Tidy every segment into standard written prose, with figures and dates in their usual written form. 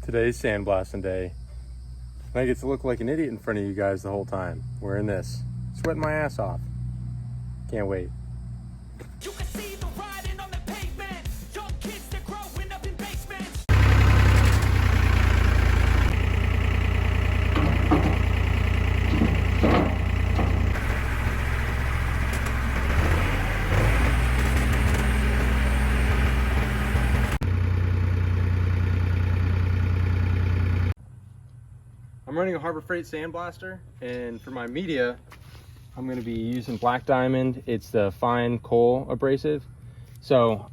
Today's sandblasting day. And I get to look like an idiot in front of you guys the whole time, wearing this. Sweating my ass off. Can't wait. You can see the riding on the pavement. Young kids, they're growing up in basements. I'm running a Harbor Freight sandblaster, and for my media, I'm going to be using Black Diamond. It's the fine coal abrasive. So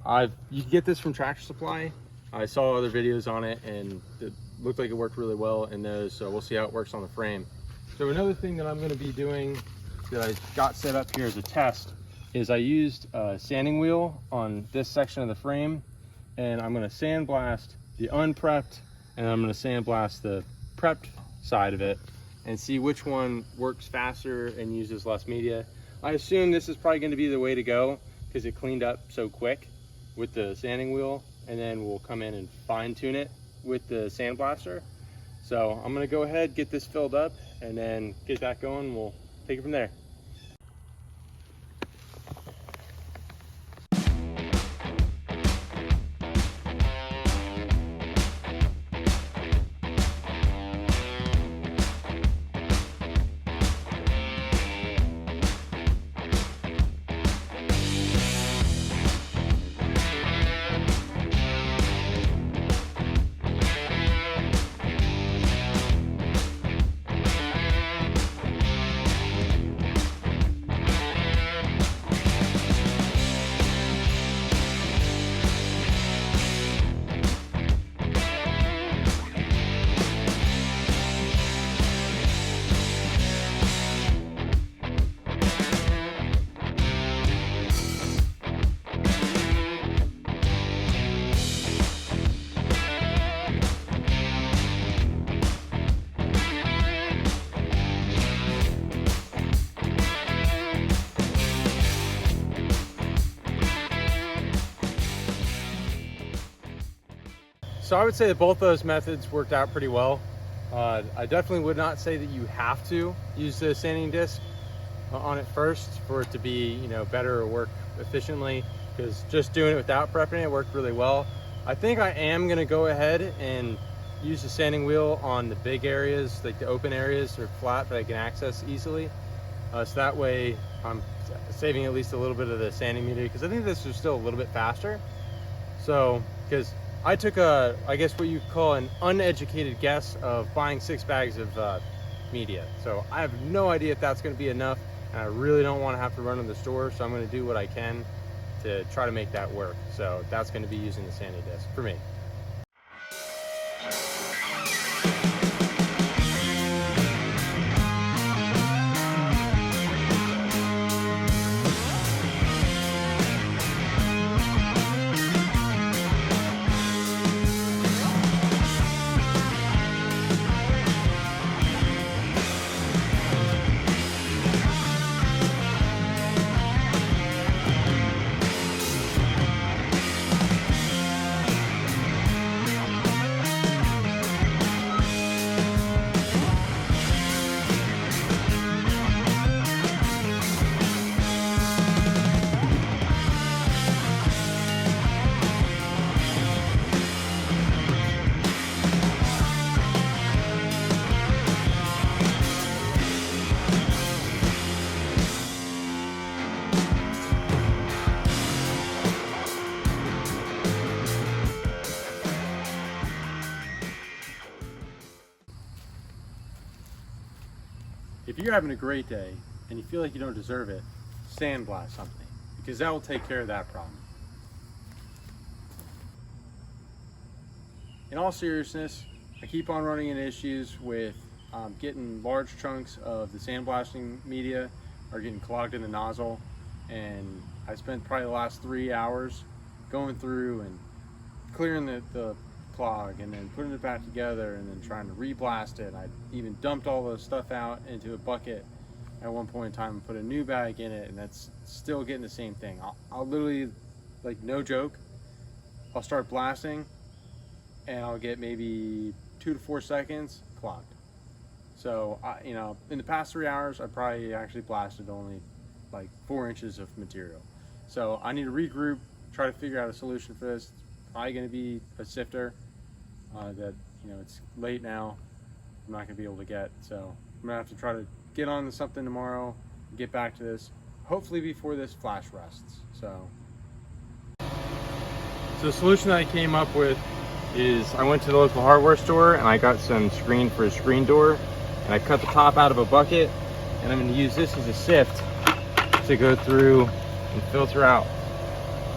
you can get this from Tractor Supply. I saw other videos on it and it looked like it worked really well in those, so we'll see how it works on the frame. So another thing that I'm going to be doing that I got set up here as a test is I used a sanding wheel on this section of the frame, and I'm going to sandblast the unprepped and I'm going to sandblast the prepped side of it and see which one works faster and uses less media. I assume this is probably going to be the way to go because it cleaned up so quick with the sanding wheel, and then we'll come in and fine tune it with the sandblaster. So I'm going to go ahead, get this filled up, and then get that going. We'll take it from there. So I would say that both those methods worked out pretty well. I definitely would not say that you have to use the sanding disc on it first for it to be, better or work efficiently, because just doing it without prepping it worked really well. I think I am going to go ahead and use the sanding wheel on the big areas, like the open areas or flat that I can access easily. So that way I'm saving at least a little bit of the sanding media, because I think this is still a little bit faster. So, because I took I guess what you call an uneducated guess of buying 6 bags of media. So I have no idea if that's going to be enough, and I really don't want to have to run to the store, so I'm going to do what I can to try to make that work. So that's going to be using the sanding disc for me. If you're having a great day and you feel like you don't deserve it, sandblast something, because that will take care of that problem. In all seriousness, I keep on running into issues with getting large chunks of the sandblasting media are getting clogged in the nozzle, and I spent probably the last 3 hours going through and clearing the clog and then putting it back together and then trying to re-blast it. I even dumped all the stuff out into a bucket at one point in time and put a new bag in it, and that's still getting the same thing. I'll literally, like, no joke, I'll start blasting and I'll get maybe 2 to 4 seconds clogged. So you know, in the past 3 hours, I probably actually blasted only like 4 inches of material. So I need to regroup, try to figure out a solution for this. It's probably going to be a sifter that, you know, it's late now, I'm not going to be able to get. So I'm going to have to try to get on to something tomorrow, get back to this, hopefully before this flash rests. So the solution that I came up with is I went to the local hardware store and I got some screen for a screen door, and I cut the top out of a bucket, and I'm going to use this as a sift to go through and filter out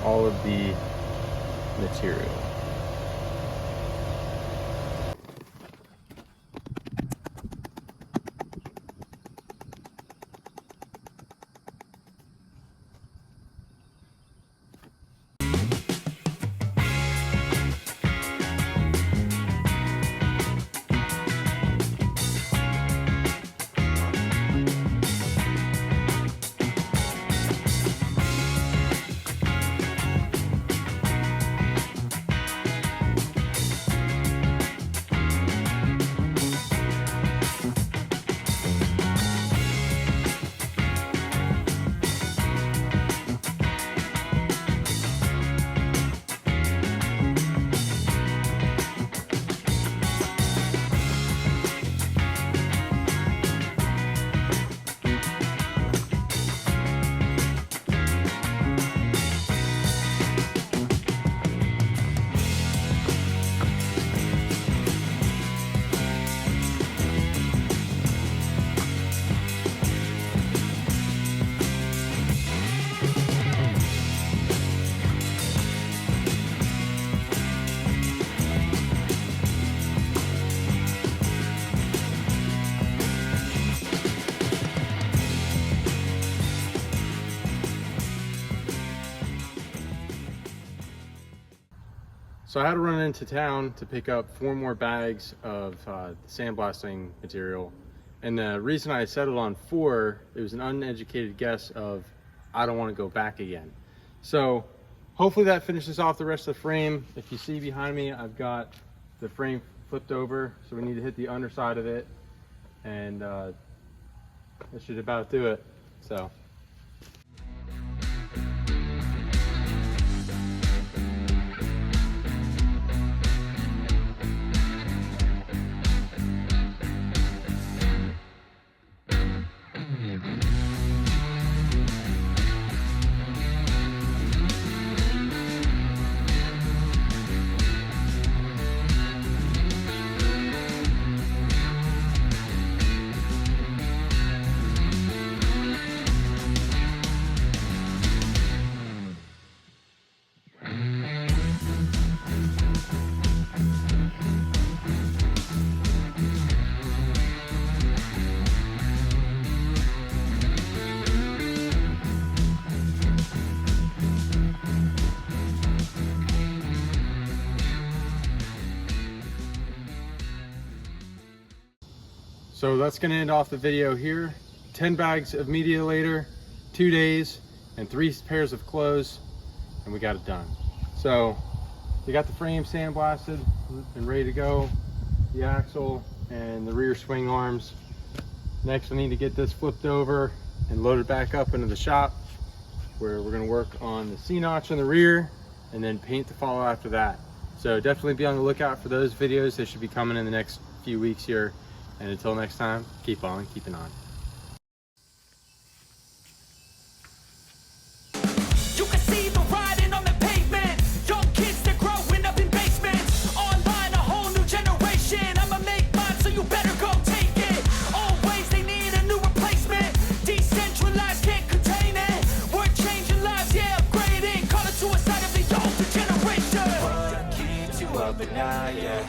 all of the material. So I had to run into town to pick up 4 more bags of sandblasting material. And the reason I settled on 4, it was an uneducated guess of, I don't want to go back again. So hopefully that finishes off the rest of the frame. If you see behind me, I've got the frame flipped over, so we need to hit the underside of it. And that should about do it. So. So that's going to end off the video here. 10 bags of media later, 2 days, and 3 pairs of clothes, and we got it done. So we got the frame sandblasted and ready to go, the axle and the rear swing arms. Next we need to get this flipped over and loaded back up into the shop, where we're going to work on the C-notch on the rear and then paint to follow after that. So definitely be on the lookout for those videos. They should be coming in the next few weeks here. And until next time, keep on keeping on. You can see the riding on the pavement. Young kids, they're growing up in basements. Online, a whole new generation. I'ma make mine, so you better go take it. Always, they need a new replacement. Decentralized, can't contain it. We're changing lives, yeah, upgrading. Call it suicide of the older generation. What keeps you up at night, yeah.